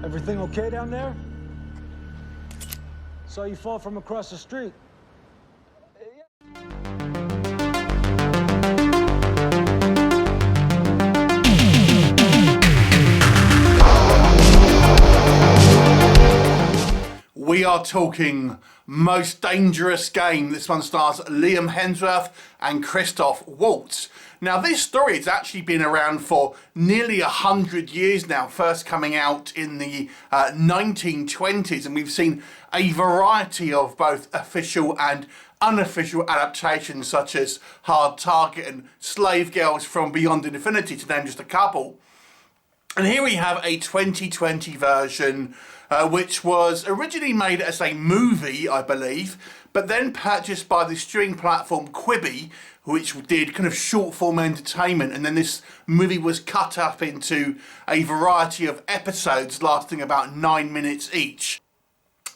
Everything okay down there? Saw you fall from across the street. We are talking Most Dangerous Game. This one stars Liam Hemsworth and Christoph Waltz. Now, this story has actually been around for nearly 100 years now, first coming out in the 1920s, and we've seen a variety of both official and unofficial adaptations, such as Hard Target and Slave Girls from Beyond Infinity, to name just a couple. And here we have a 2020 version, which was originally made as a movie, I believe, but then purchased by the streaming platform Quibi, which did kind of short form entertainment. And then this movie was cut up into a variety of episodes lasting about 9 minutes each.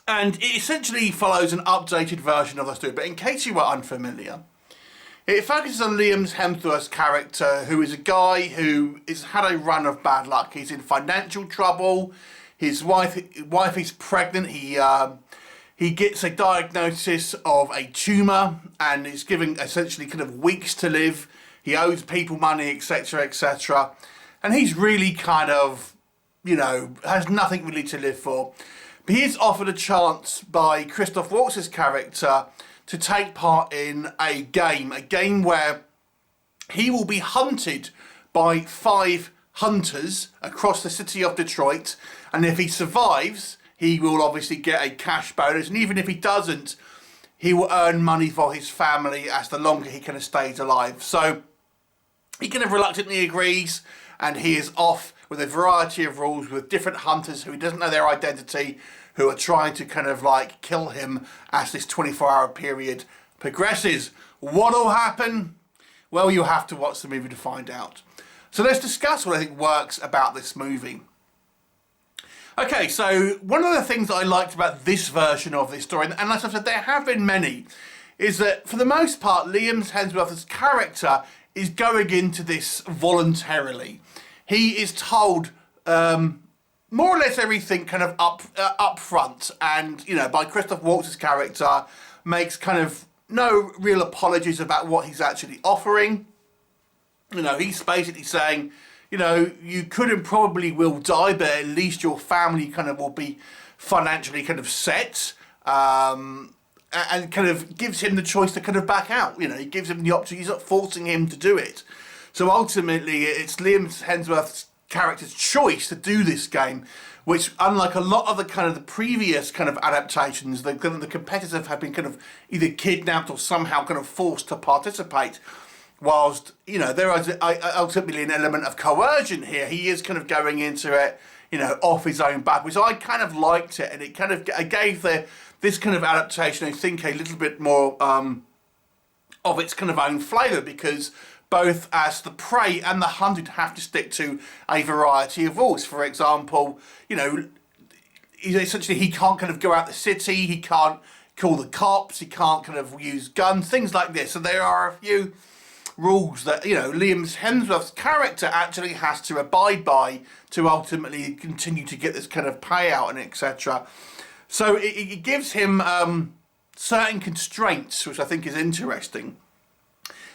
And it essentially follows an updated version of the story. But in case you were unfamiliar, it focuses on Liam Hemsworth's character, who is a guy who has had a run of bad luck. He's in financial trouble. His wife is pregnant. He gets a diagnosis of a tumour and is given essentially kind of weeks to live. He owes people money, etc., etc. And he's really kind of, you know, has nothing really to live for. But he is offered a chance by Christoph Waltz's character to take part in a game where he will be hunted by 5 hunters across the city of Detroit, and if he survives, he will obviously get a cash bonus, and even if he doesn't, he will earn money for his family as the longer he kind of stays alive. So he kind of reluctantly agrees, and he is off with a variety of rules with different hunters who he doesn't know their identity, who are trying to kind of like kill him as this 24-hour period progresses. What'll happen? Well, you'll have to watch the movie to find out. So let's discuss what I think works about this movie. Okay, so one of the things that I liked about this version of this story, and as I've said, there have been many, is that for the most part, Liam Hemsworth's character is going into this voluntarily. He is told more or less everything kind of up front, and, you know, by Christoph Waltz's character, makes kind of no real apologies about what he's actually offering. You know, he's basically saying, you know, you could and probably will die, but at least your family kind of will be financially kind of set, and kind of gives him the choice to kind of back out. You know, he gives him the option. He's not forcing him to do it. So ultimately, it's Liam Hemsworth's character's choice to do this game, which, unlike a lot of the kind of the previous kind of adaptations, the competitors have been kind of either kidnapped or somehow kind of forced to participate. Whilst, you know, there is ultimately an element of coercion here. He is kind of going into it, you know, off his own back, which I kind of liked it, and it kind of gave this kind of adaptation, I think, a little bit more of its kind of own flavour, because both as the prey and the hunted have to stick to a variety of rules. For example, you know, essentially he can't kind of go out the city, he can't call the cops, he can't kind of use guns, things like this. So there are a few rules that, you know, Liam Hemsworth's character actually has to abide by to ultimately continue to get this kind of payout and etc. So it gives him certain constraints, which I think is interesting.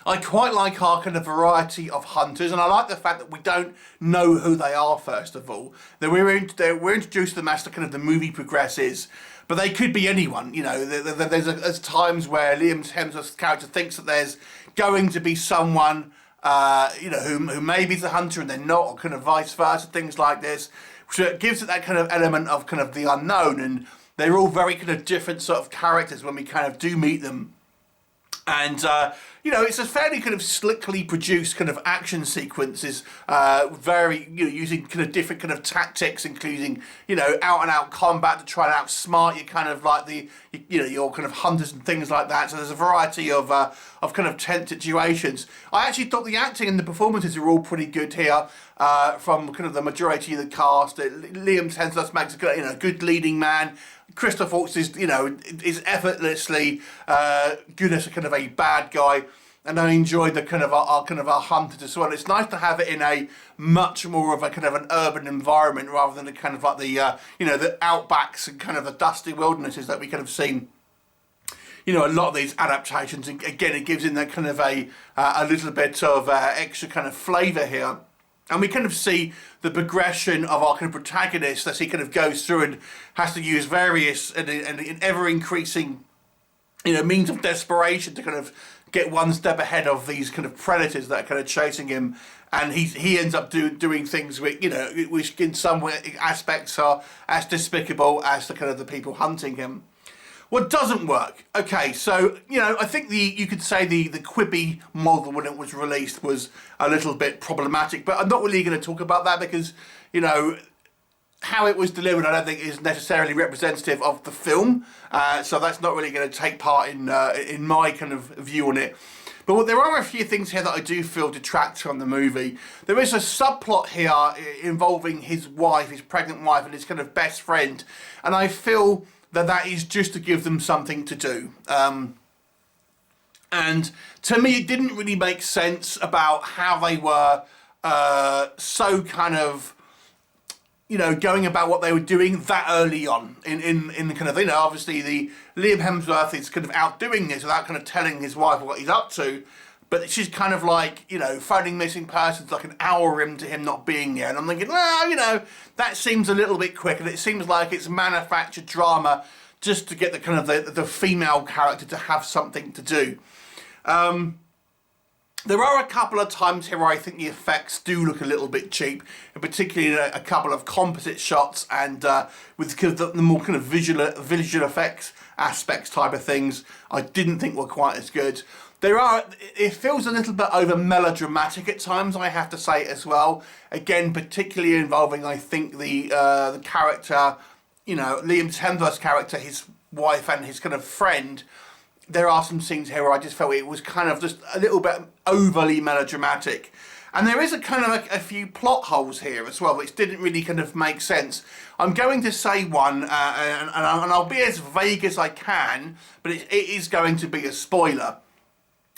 I quite like our kind of variety of hunters, and I like the fact that we don't know who they are, first of all. That we're introduced to them as the kind of the movie progresses, but they could be anyone. You know, there's times where Liam Hemsworth's character thinks that there's going to be someone, you know, who maybe is a hunter and they're not, or kind of vice versa, things like this. So it gives it that kind of element of kind of the unknown, and they're all very kind of different sort of characters when we kind of do meet them. And, you know, it's a fairly kind of slickly produced kind of action sequences, very, you know, using kind of different kind of tactics, including, you know, out-and-out combat to try and outsmart you, kind of like you know, your kind of hunters and things like that. So there's a variety of kind of tense situations. I actually thought the acting and the performances are all pretty good here, from kind of the majority of the cast. Liam Hemsworth makes a good, you know, good leading man. Christoph Waltz is, you know, is effortlessly good as a kind of a bad guy. and I enjoyed the kind of our hunters as well. It's nice to have it in a much more of a kind of an urban environment rather than a kind of like the the outbacks and kind of the dusty wildernesses that we kind of seen. A lot of these adaptations, and again, it gives in that kind of a little bit of extra kind of flavour here. And we kind of see the progression of our kind of protagonist as he kind of goes through and has to use various and ever-increasing, means of desperation to kind of get one step ahead of these kind of predators that are kind of chasing him. And he ends up doing things which, which in some aspects are as despicable as the kind of the people hunting him. What doesn't work? Okay, so, I think you could say the Quibi model when it was released was a little bit problematic, but I'm not really going to talk about that because, how it was delivered I don't think is necessarily representative of the film, so that's not really going to take part in my kind of view on it. But there are a few things here that I do feel detract from the movie. There is a subplot here involving his wife, his pregnant wife, and his kind of best friend, and I feel that is just to give them something to do. And to me, it didn't really make sense about how they were so kind of, going about what they were doing that early on in the kind of, obviously the Liam Hemsworth is kind of outdoing this without kind of telling his wife what he's up to. But she's kind of like, phoning missing persons like an hour into him not being there. And I'm thinking, well, that seems a little bit quick. And it seems like it's manufactured drama just to get the kind of the female character to have something to do. There are a couple of times here where I think the effects do look a little bit cheap, and particularly a couple of composite shots and with kind of the more kind of visual effects aspects type of things I didn't think were quite as good. It feels a little bit over melodramatic at times, I have to say as well. Again, particularly involving, I think, the character, Liam Hemsworth's character, his wife and his kind of friend. There are some scenes here where I just felt it was kind of just a little bit overly melodramatic. And there is a kind of a few plot holes here as well, which didn't really kind of make sense. I'm going to say one, and I'll be as vague as I can, but it is going to be a spoiler.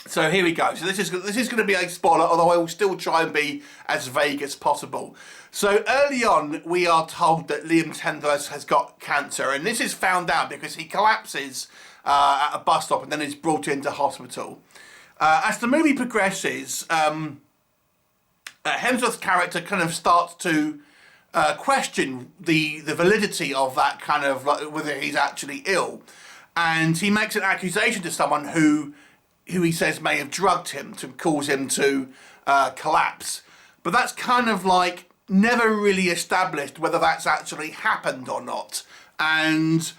So here we go. So this is going to be a spoiler, although I will still try and be as vague as possible. So early on, we are told that Liam Hemsworth has got cancer, and this is found out because he collapses at a bus stop and then is brought into hospital. As the movie progresses, Hemsworth's character kind of starts to question the validity of that kind of, like, whether he's actually ill, and he makes an accusation to someone who he says may have drugged him to cause him to collapse. But that's kind of like never really established whether that's actually happened or not. And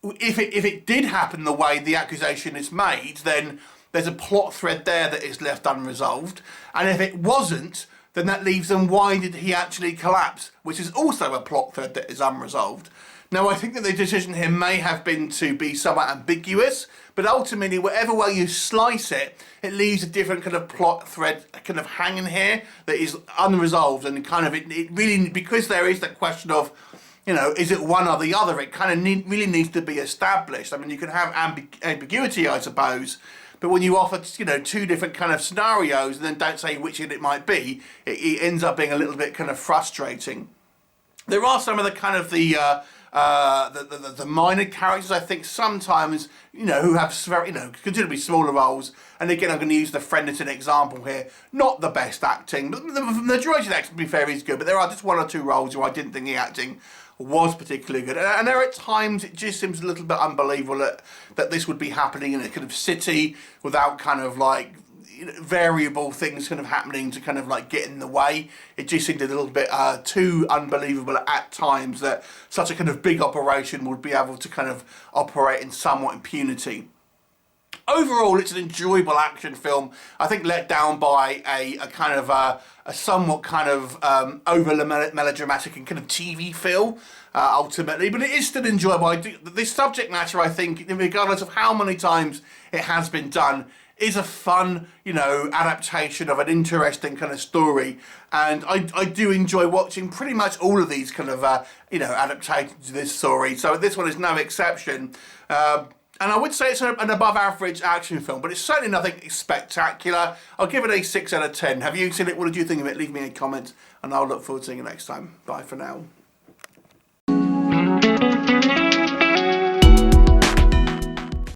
if it did happen the way the accusation is made, then there's a plot thread there that is left unresolved. And if it wasn't, then that leaves them, why did he actually collapse? Which is also a plot thread that is unresolved. Now, I think that the decision here may have been to be somewhat ambiguous, but ultimately, whatever way you slice it, it leaves a different kind of plot thread kind of hanging here that is unresolved, and kind of it really, because there is that question of, is it one or the other, it kind of really needs to be established. I mean, you can have ambiguity, I suppose, but when you offer, two different kind of scenarios and then don't say which it might be, it ends up being a little bit kind of frustrating. There are some of the kind of the minor characters, I think, sometimes, who have very, considerably smaller roles. And again, I'm going to use the friend as an example here. Not the best acting, but the majority of the acting, to be fair, is good. But there are just one or two roles where I didn't think the acting was particularly good. And there at times, it just seems a little bit unbelievable that this would be happening in a kind of city without kind of like variable things kind of happening to kind of like get in the way. It just seemed a little bit too unbelievable at times that such a kind of big operation would be able to kind of operate in somewhat impunity. Overall, it's an enjoyable action film. I think let down by a kind of a somewhat kind of overly melodramatic and kind of TV feel ultimately, but it is still enjoyable. This subject matter, I think, regardless of how many times it has been done, is a fun, adaptation of an interesting kind of story. And I do enjoy watching pretty much all of these kind of, adaptations to this story. So this one is no exception. And I would say it's an above average action film, but it's certainly nothing spectacular. I'll give it a 6 out of 10. Have you seen it? What did you think of it? Leave me a comment, and I'll look forward to seeing you next time. Bye for now.